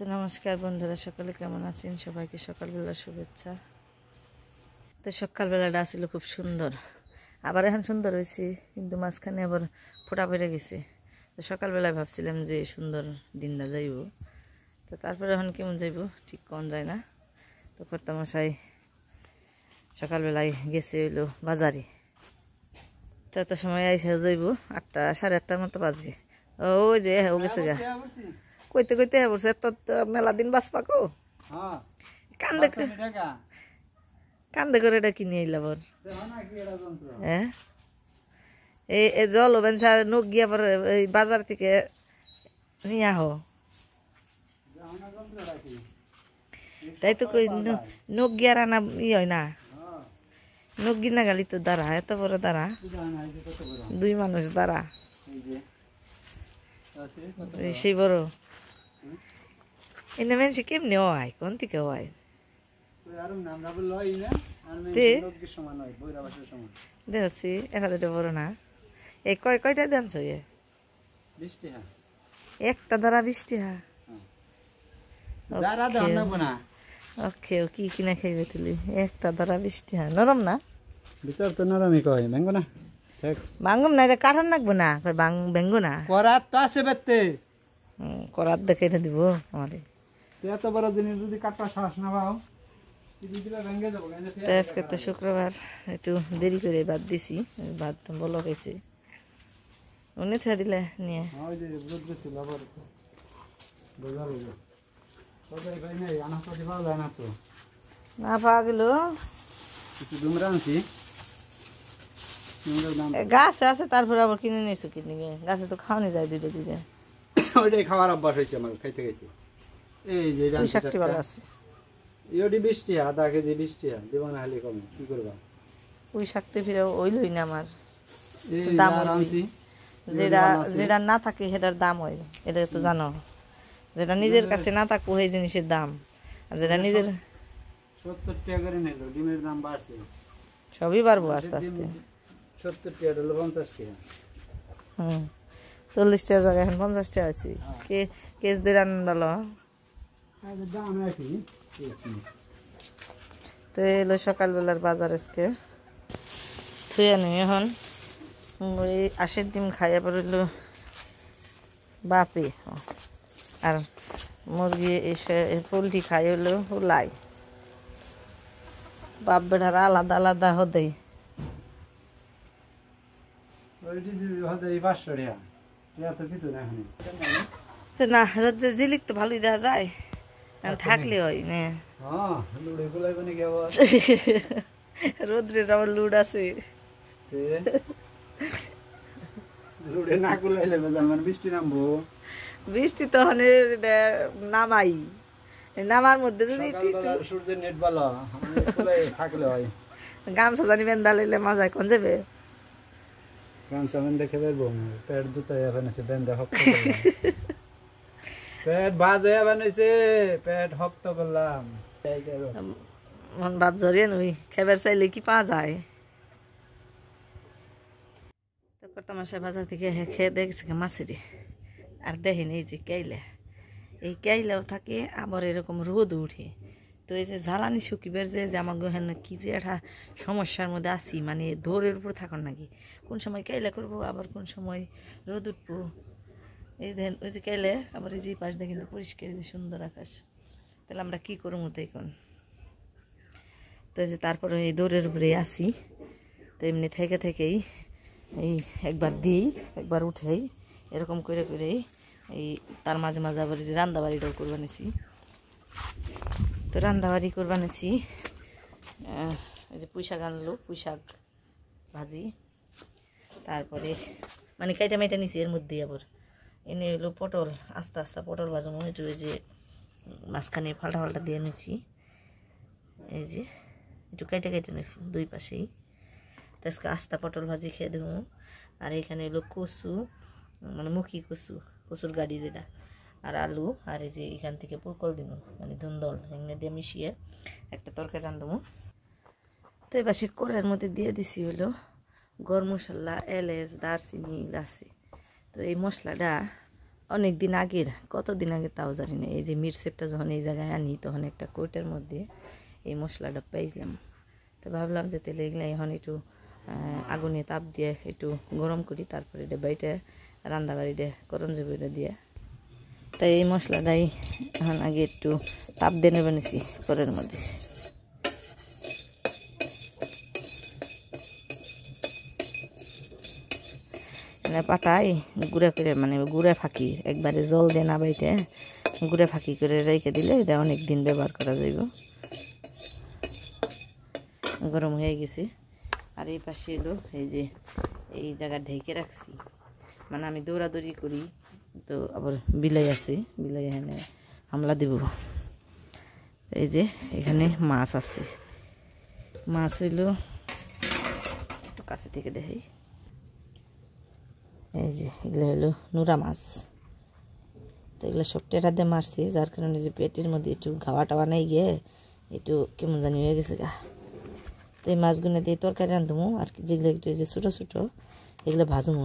তো নমস্কার বন্ধুরা, সকলে কেমন আছেন? সবাইকে সকালবেলা শুভেচ্ছা। তো সকালবেলাটা ছিল খুব সুন্দর, আবার এখন সুন্দর হয়েছে, কিন্তু মাঝখানে আবার ফোটা পড়ে গেছে। তো সকালবেলায় ভাবছিলাম যে সুন্দর দিনটা যাইব, তো তারপরে এখন কেমন যাইব ঠিক কোন যায় না। তো কর্তামশাই সকালবেলায় গেছে হইলো বাজারে, তো এত সময় আইসা যাইব 8টা সাড়ে 8টার মতো বাজে। ওই যে ও গেছে গা কইতে কইতে বলছে তো মেলা দিন বাস পাকো কান্দে কান্দে করে এটা কিনে এলাম। হ্যাঁ, এই জল হবেন স্যার নখ গিয়ে আবার এই বাজার থেকে নিয়ে আহো, তাই তো কই নখ গিয়ে রান্না ই হয় না, নখ গিনা গালি তো দাঁড়া, এত বড় দাঁড়া, দুই মানুষ দাঁড়া সেই বড় এনে মানুষ কেমনি হয়, কোন থেকে হয় দেখছি এটা দুটো বড় না। এই কয়টা দানছ একটা দ্বারা 20 টাকা। ওকে কি কিনা খাইবে তুলি একটা দ্বারা 20 টাকা? নরম না ভিতর তো নরমই কয় ভাঙ্গো না, ভাঙ্গম না, এটা কাঠন লাগবো না, ভেঙ্গো না, করাত তো আছে বেতে করাত দেখে এটা দিব আমারে। এত বড় জিনিস যদি কাটটা শ্বাস না পাও আজকে তো শুক্রবার, একটু দেরি করে ভাত দিছি, ভাত বলো গেছে উনি থা দিলে নিয়ে না পাওয়া গেল। গাছ আছে তারপরে আবার কিনে নিয়েছো, কিনে গাছে তো খাওয়ানি যায় দুইটা দুইটা, ওইটাই খাওয়ার অভ্যাস হয়েছে আমার খাইতে খাইতে। এই যে শক্তি ভালো আছে, ইয়োটি 20 টাকা, আধা কেজি 20 টাকা দিব না হলে কমে কি করবা? ওই শাকতে ফিরে ওই লই না আমার দাম আনছি, যেটা যেটা না থাকে সেটার দাম হয়, এটা তো জানো, যেটা নিজের কাছে না থাকে ওই জিনিসের দাম, আর যেটা নিজের 70 টাকা করে নিল। ডিমের দাম বাড়ছে, সবই বাড়বো আস্তে আস্তে। 70 টাকা হলো 50 টাকা, 40 টাকা জায়গায় এখন 50 টাকা আছে। কেস দিয়ে রান্না ডালো দাম একই। তো এলো সকালবেলার বাজার, আজকে থুয়ে নি এখন ওই 80 ডিম খাইয়া পড়লো বাপে, আর মুরগি এসে পোলট্রি খাই হলো লাই, বাপ বেটার আলাদা আলাদা হদেই না। রোদ্রের জিলিক তো ভালোই দেখা যায়, থাকলে হয় না রোদ্রের আবার লুড আছে, বৃষ্টি তো নামাই নামার মধ্যে যদি গামছা জানি বেন্দা লইলে মজায় কোন যাবে, গামছা বেন্দা খেয়ে পেট দুটো বানাইছে, বেন্দা শক্ত পেট বাজে বানাইছে, পেট শক্ত করলাম মন ভাত জড়িয়ে নই খেবার চাইলে কি পাওয়া যায়। তো কর্তামশাই বাজার থেকে খেয়ে দেখছে মাছের, আর দেখেন এই যে কেইলা, এই কেইলাও থাকে আবার এরকম রোদ উঠে, তো এই যে জ্বালানি শুকিবার যে আমাকে হেন কি যে একটা সমস্যার মধ্যে আছি, মানে দৌড়ের উপর থাকুন নাকি, কোন সময় কেইলা করবো আবার কোন সময় রোদ উঠবো। এই দেখেন ওই যে কেলে আবার এই যে পাশ দিয়ে কিন্তু পরিষ্কার, যে সুন্দর আকাশ, তাহলে আমরা কি করবো এখন? তো এই যে তারপরে এই দৌড়ের উপরে আসি, তো এমনি থেকে থেকেই এই একবার দিই একবার উঠেই এরকম করে করেই এই তার মাঝে মাঝে আবার যে রান্দাবাড়িটাও করবা নিছি। তো রান্দাবাড়ি করবা নিছি, এই যে পুঁইশাক আনলো, পুঁইশাক ভাজি, তারপরে মানে কাইটা মাইটা নিছি, এর মধ্যে আবার এনে হলো পটল, আস্তে আস্তে পটল ভাজা মনে একটু যে মাঝখানে ফাল্টা ফাল্টা দিয়ে নিছি, এই যে একটু কেটে কেটে নিছি দুই পাশেই। তো আজকে আস্তা পটল ভাজি খেয়ে দেবো। আর এখানে হলো কচু, মানে মুখি কচু, কচুর গাড়ি যেটা, আর আলু, আর এই যে এখান থেকে পুরকল দিব, মানে ধুন্দল এখানে দিয়ে মিশিয়ে একটা তরকারি রান্ধবো। তো এবার সে কড়াইয়ের মধ্যে দিয়ে দিছি হলো গরম মশলা, এলাচ, দারচিনি, ইলাচি। তো এই মশলাটা অনেক দিন আগের, কতদিন আগের তাও জানি না। এই যে মিরসেপটা যখন এই জায়গায় আনি তখন একটা কোটের মধ্যে এই মশলাটা পাইলাম। তো ভাবলাম যে তেলে এগুলো এখন একটু আগুনে তাপ দিয়ে একটু গরম করি, তারপরে এটা বাইটে রান্নাবাড়িটা করণ যাবে এটা দিয়ে। তাই এই মশলাটাই এখন আগে একটু তাপ দিয়ে নেবে নিছি করের মধ্যে। পাটাই গুঁড়া করে মানে গুঁড়া ফাঁকি একবারে জল দিয়ে না বাইটে গুঁড়া ফাঁকি করে রেখে দিলে এটা অনেক দিন ব্যবহার করা যাইব। গরম হয়ে গেছে। আর এই পাশে এলো এই যে এই জায়গা ঢেকে রাখছি, মানে আমি দৌড়াদৌড়ি করি তো আবার বিলাই আছে, বিলাই এখানে হামলা দেব। এই যে এখানে মাছ আছে, মাছ হইল একটু কাছে থেকে দেখাই। এই যে এগুলো হলো নোরা মাছ। তো এগুলো সব টেটা দিয়ে মারছি, যার কারণে যে পেটের মধ্যে একটু ঘাওয়া টাওয়া নাই গিয়ে একটু কেমন জানি হয়ে গেছে গা। তো এই মাছগুলো দিয়ে তরকারি রাঁধবো, আর যেগুলো একটু এই যে ছোটো ছোটো এগুলো ভাজবো।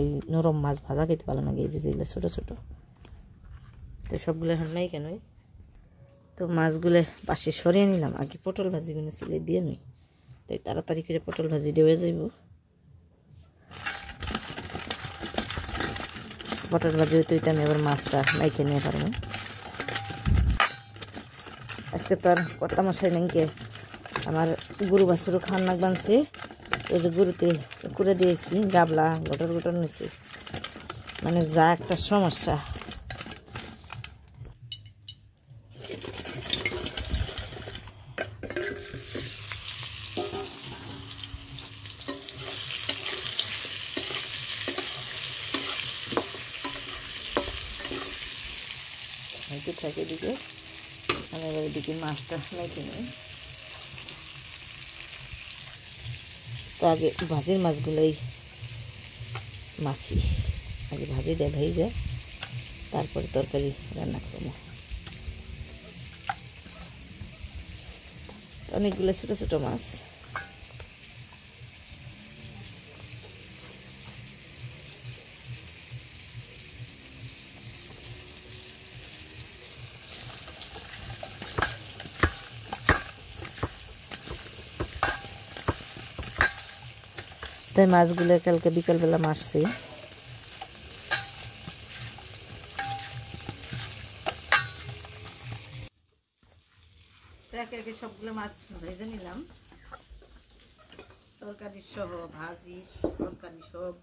এই নরম মাছ ভাজা খেতে পারলাম না, এই যে যেগুলো ছোটো ছোটো। তো সবগুলো এখন নাই কেন, তো মাছগুলো পাশে সরিয়ে নিলাম। আগে পটল ভাজিগুলো চুলে দিয়ে নই, তাই তাড়াতাড়ি করে পটল ভাজি দেওয়া যাইব। পটল ভাজি হইতে হইতে আমি আবার মাছটা নাইকে নিয়ে পারবো। আজকে তো আর কর্তা মশাই নাইকে আমার গরু বাছুরও খাওয়ার নাক বানছে। ওই যে গরুতে করে দিয়েছি, গাবলা গটর গটর নিয়েছি, মানে যা একটা সমস্যা। হয়তো থাকে দিকে আমি এবার এদিকে মাছটা নাইতে নিই। তো আগে ভাজির মাছগুলোই মাখি, আগে ভাজি দেয় ভেজে তারপরে তরকারি রান্না করবো। অনেকগুলো ছোটো ছোটো মাছ। তাই মাছগুলো কালকে বিকালবেলা মারছি। একে একে সবগুলো মাছ ভেজে নিলাম, তরকারি সহ ভাজি তরকারি সব।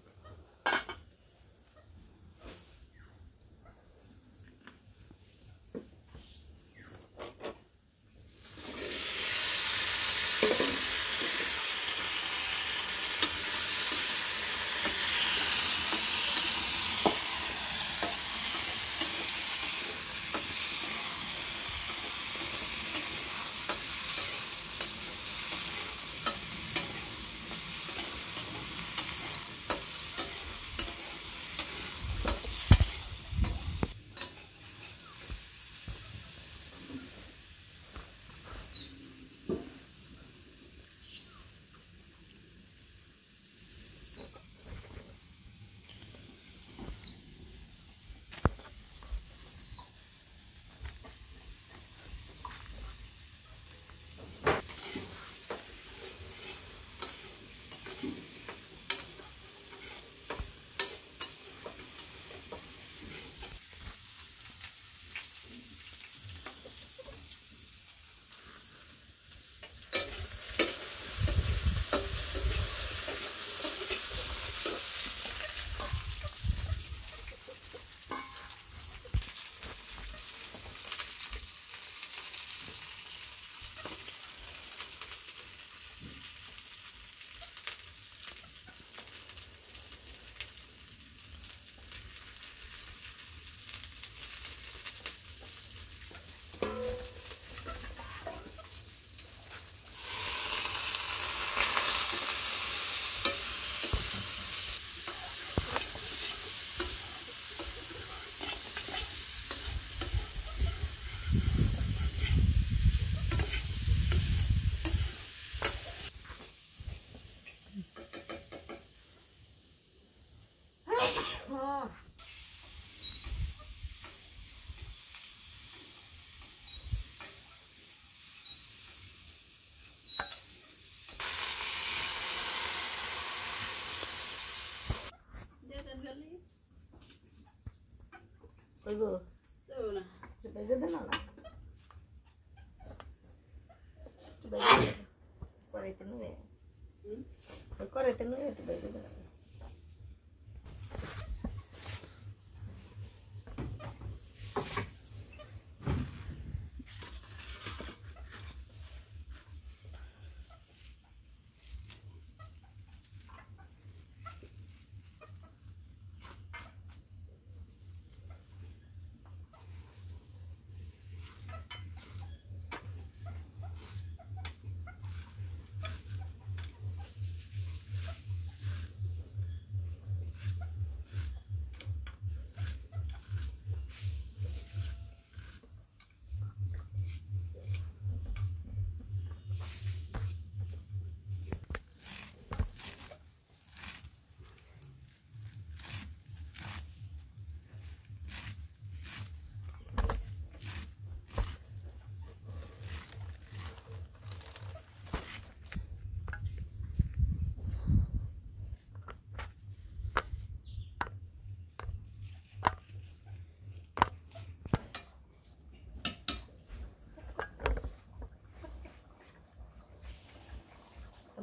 হইব বেজে দেন না করাইতে নুয়ে করাইতে নুয়ে একটু বেজে দেন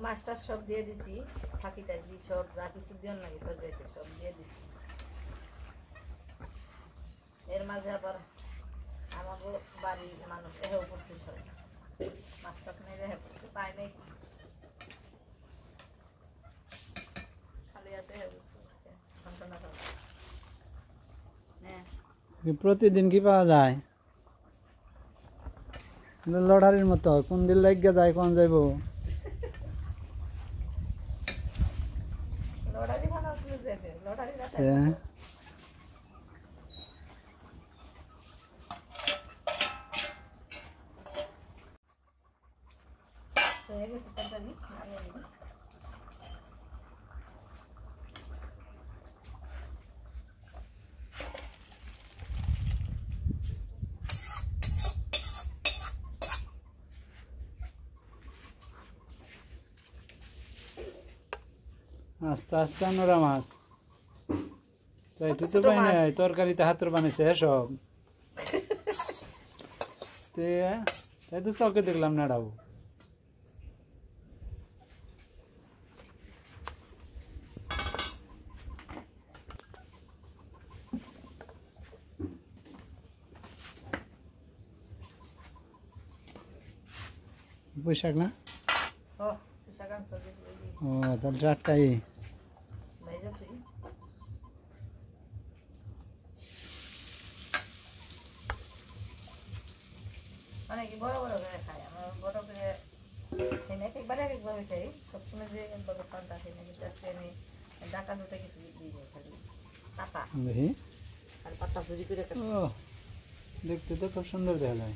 মাছটা সব দিয়ে দিছি ফাঁকি টাকি সব যা কিছু দিয়ে লাগে তরকারিতে সব দিয়ে দিছি এর মাঝে আবার আমাকে বাড়ির মানুষ এহেও পড়ছে সব মাছ টাছ নেই রেহে পড়ছে পাই নেই কিছু খালি হাতে হেউ পড়ছে ঘন্টা হ্যাঁ প্রতিদিন কি পাওয়া যায় লড়ারির মতো কোন দিন লাগিয়া যায় কোন যাইব লড়ারি ভালো আপনি যাবে লড়ারি না হয়ে গেছে তরকারি নামিয়ে নিন আস্তে আস্তে আমরা মাছ তাই তো বানাই তরকারিতে হাতের বানাইছে সব তাই তো চকে দেখলাম না ডাবু পুঁইশাক না ও তাহলে চারটাই অনেকে বড় বড় করে খায় আমার বড় করে একবারে একভাবে খাই সবসময় যে একবার পান্তা খাই না কিন্তু আজকে আমি ডাটা দুটা কিছু দিয়ে দিই খালি পাতা দেখি আর পাতা চুরি করে ও দেখতে তো খুব সুন্দর দেখা যায়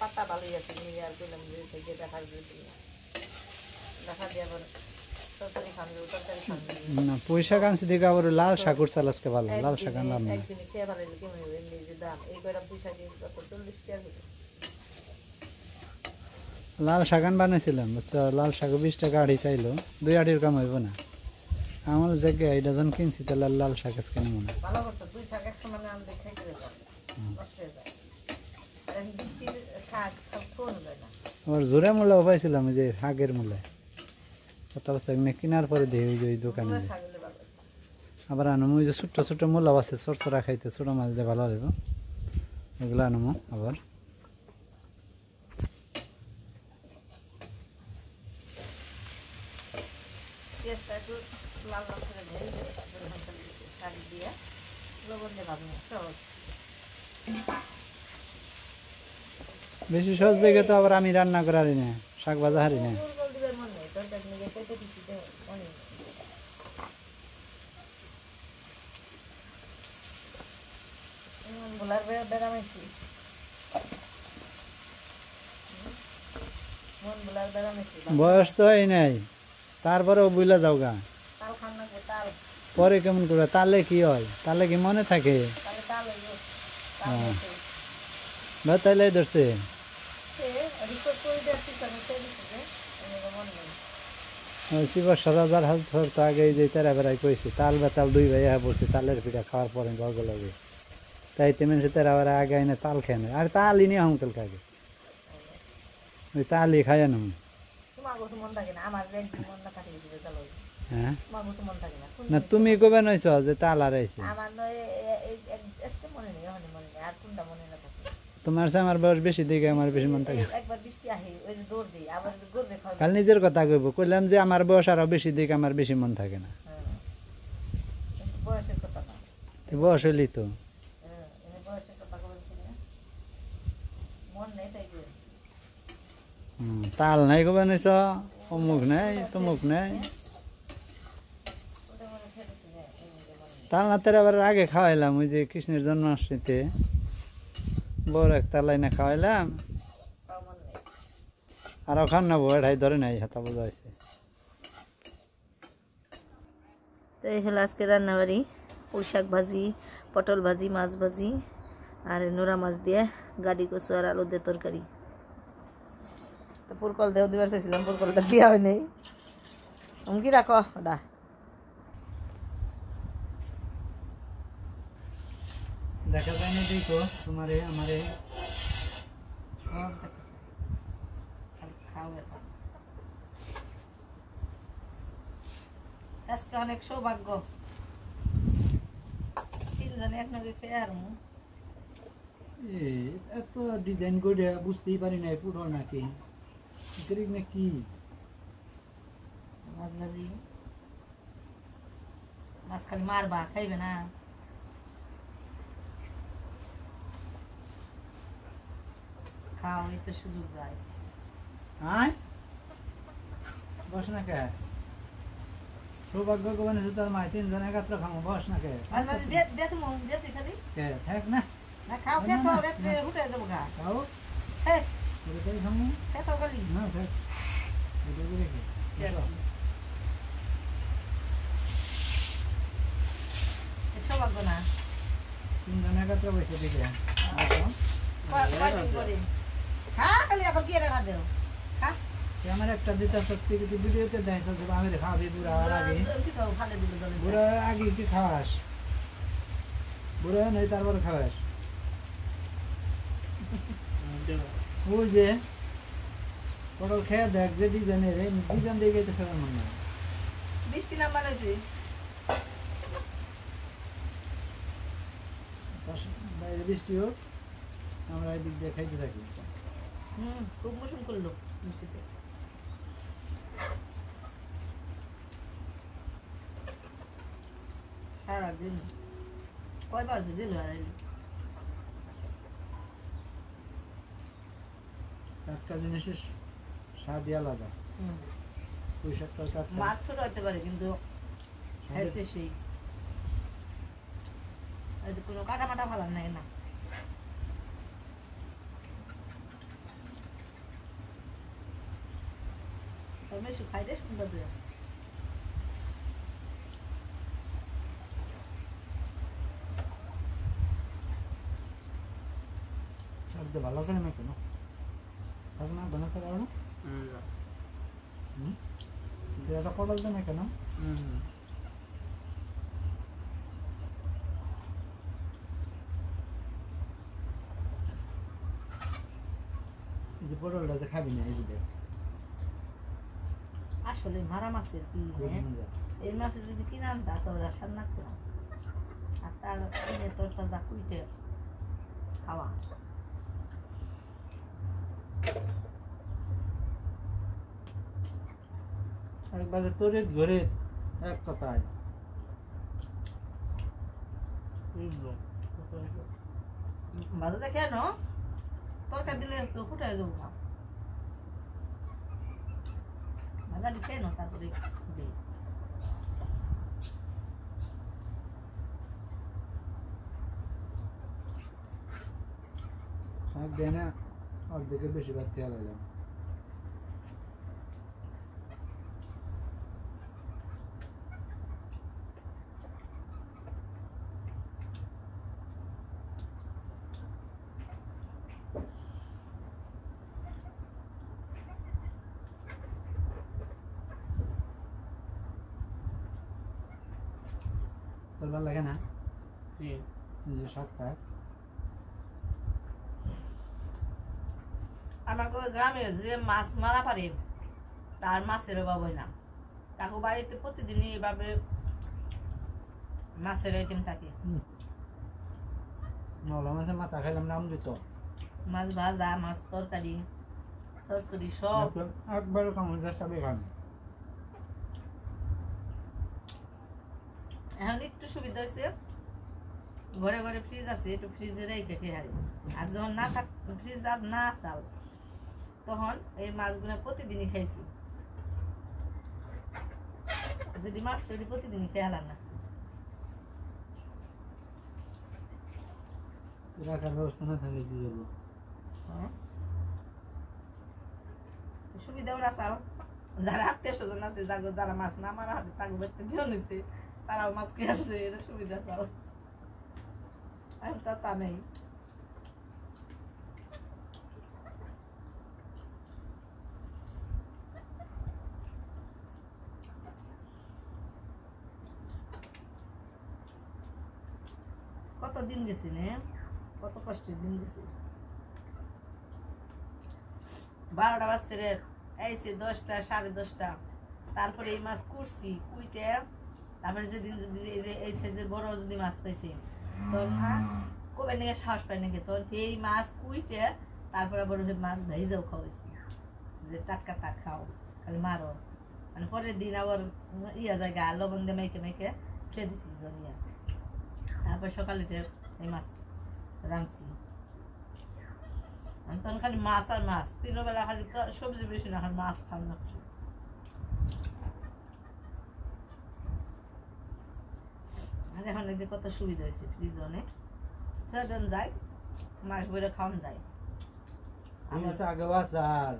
পাতা ভালোই আছে নিয়ে আর করলাম যে থেকে দেখার দেখা দিয়ে আবার তরকারি খান তরকারি খান না পুঁইশাক আনছি দেখে আবার লাল শাক উঠছে আজকে ভালো লাল শাক আনলাম না একদিন খেয়ে ভালো কেমন হবে নিজে দাম এই কয়টা পুঁইশাকে 40 টাকা করে লাল শাক বানাইছিলাম বুঝছো লাল শাক 20 টাকা আড়ি চাইলো 2 আড়ির কাম হইব না আমার জায়গায় এটা যখন কিনছি তাহলে লাল শাক আজকে নেব না ভালো করছো পুঁইশাক এক সময় আম দেখে করে যায় নষ্ট হয়ে যায় আর বৃষ্টির শাক সব কোন যায় না আর জোরে মূলাও পাইছিলাম যে শাকের মূলায় কত বছর কিনার পরে দিয়ে ওই দোকানে আবার আনমো ওই যে ছোট্ট ছোট্ট মূলাও আছে চরচরা খাইতে ছোট মাছ দিয়ে ভালো লাগবে ওগুলো আনমো আবার লাল লাল করে ভেজে শাক দিয়ে লবণ দিয়ে ভাবি সহজ বেশি সহজ দেখে তো আবার আমি রান্না করে হারি না শাক ভাজা হারি না বয়স তো এই নাই তারপরেও বুঝলা যাও গা পরে কেমন করে তালে কি হয় তালে কি মনে থাকে তাইলে ধরছে শিবর রাজার হাত ধরতো আগে এই যে তেরা বেড়াই কইছি তাল বেতাল দুই ভাই পড়ছে তালের পিঠা খাওয়ার পরে গল্প লাগে তাই তেমন সে তেরা বেড়া আগে আইনে তাল খেয়ে নেয় আর তালই নিয়ে আঙ্কেল কাকে ওই তালই খায় না হ্যাঁ না তুমি কবে নইছ যে তাল আর আইছে তোমার সে আমার বয়স বেশি দিকে আমার বেশি মন থাকে কাল নিজের কথা কইব কইলাম যে আমার বয়স আরো বেশি দিকে আমার বেশি মন থাকে না বয়স হইলি তো তাল নাই কবে নইছ অমুক নাই তমুক নাই তাল না তেরা আবার আগে খাওয়াইলাম ওই যে কৃষ্ণের জন্মাষ্টমীতে বড় একটা লাইনে খাওয়াইলাম আর ওখান না বড়াই ধরে নাই হাতা বোঝা হয়েছে তো এই হলো আজকে রান্নাবাড়ি পুঁই শাক ভাজি পটল ভাজি মাছ ভাজি আর নোরা মাছ দিয়ে গাড়ি কচু আর আলু দিয়ে তরকারি তো পুরকল দেও দিবার চাইছিলাম পুরকলটা দেওয়া হয় নাই কি রাখো ওটা দেখা যায় না দেখো তোমারে আমারে আজকে অনেক সৌভাগ্য তিনজনে এক নগে খেয়ে আর এত ডিজাইন করে বুঝতেই পারি না পুরো নাকি নাকি মাছ ভাজি মাছ খালি মারবা খাইবে না খাও এই তো সুযোগ যায় আয় বস না কে সৌভাগ্য গোবনে তোর মা তিনজন একাত্র খামো বস না কে থাক না খাও খেতো উঠে যাবো গা খাও হ্যাঁ খামো খেতো গলি না থাক সৌভাগ্য না তিনজন একাত্র বসে দিকে খালি আবার কি রাখা দেও খা আমার একটা দিতা শক্তি কিন্তু ভিডিওতে দেয় সব আমি খাবি বুড়া আর আগে বুড়া আগে কি খাওয়াস বুড়া নাই তারপর খাওয়াস ওই যে পটল খেয়ে দেখ যে ডিজাইনের ডিজাইন দেখে তো খেলার মনে হয় বৃষ্টি নাম বানাইছি বাইরে বৃষ্টি হোক আমরা এই দিক দিয়ে খাইতে থাকি খুব মৌসুম করলো বৃষ্টিতে সারাদিন কয়বার যে দিল আর টাটকা জিনিসের স্বাদই আলাদা পুঁই শাকটা টাটকা মাছ ছোট হতে পারে কিন্তু খাইতে সেই কোনো কাটা মাটা ভালো নাই না বেশি খাইতে সুন্দর দেয় শাকটা ভালো করে মেখে না থাক না বানাতে পারো না এটা পটল দিয়ে মেখে না এই যে পটলটা যে খাবি না এই যে দেখ আসলে মারা মাছের কি এই মাছের যদি কিনে আনতা তাহলে রান্না লাগতো না আর তার কিনে তোরটা যা কুইটে খাওয়া একবারে তোরে ধরে এক কথায় মাঝে দেখে ন তরকারি দিলে তো ফুটায় যাবো না ভাজা লিখে ন তারপরে দিই শাক দেয় না অর্ধেকের বেশি ভাত খেয়াল হয়ে যাবে ভালো লাগে না এই যে শাকটা আমাকে গ্রামে যে মাছ মারা পারে তার মাছের অভাব হয় না। তাকে বাড়িতে প্রতিদিনই এভাবে মাছের আইটেম থাকে। নলা মাছের মাথা খাইলাম নাম দিত মাছ ভাজা, মাছ তরকারি, সরসরি সব একবার কামড় সবই খান। এখন একটু সুবিধা হয়েছে, ঘরে ঘরে ফ্রিজ আছে, একটু ফ্রিজে রেখে খেয়ে হারি। আর যখন না থাক ফ্রিজ আর না চাল তখন এই মাছগুলো প্রতিদিনই খাইছি। যদি মাছ সেটি প্রতিদিনই খেয়ে হালার না রাখার ব্যবস্থা না থাকলে কি করবো? সুবিধা ওরা চাল। যারা আত্মীয় স্বজন আছে যারা মাছ না মারা হবে তাকে বাড়িতে নিয়ে নিছে, তারাও মাছ খেয়ে আসছে, এটা সুবিধা চাল। আর তা নেই। কত দিন গেছি নে, কত কষ্টের দিন গেছি। 12টা বাজছে রে, এইছে 10টা 10:30। তারপরে এই মাছ কুড়ছি, কুইটে তারপরে যেদিন যদি এই সাইজের বড় যদি মাছ পাইছি তখন কবে নাকি সাহস পাই নাকি তখন এই মাছ কুইটে তারপরে আবার মাছ ভেজাও খাওয়াইছি যে টাটকা টাক খাও খালি মারো। মানে পরের দিন আবার ইয়া জায়গা লবণ দিয়ে মেখে মেখে খেয়ে দিছি জমিয়া। তারপর সকালে এই মাছ রাঁধছি। তখন খালি মাছ আর মাছ, তিনবেলা বেলা খালি সবজি বেশি না, খালি মাছ খাওয়া লাগছে। আর এখন এই যে কত সুবিধা হয়েছে, ফ্রিজ অনেক দেন যায়, মাছ বইরে খাওয়ান যায়। আগেও আচার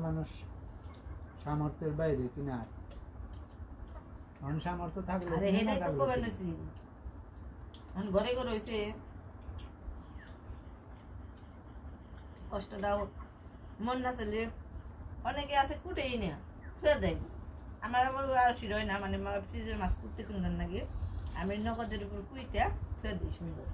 মানুষ সামর্থ্যের বাইরে কিনার সামর্থ্য থাকলে এটাই তো কবে নিছি ঘরে ঘরে হয়েছে। কষ্টটাও মন না চলে অনেকে আছে কুটেই না ছুঁয়ে দেয়। আমার আবার আলসি রয় না, মানে ফ্রিজের মাছ কুটতে কিনবেন নাকি আমি নগদের উপর কুইটা ছুঁয়ে দিই সুন্দর।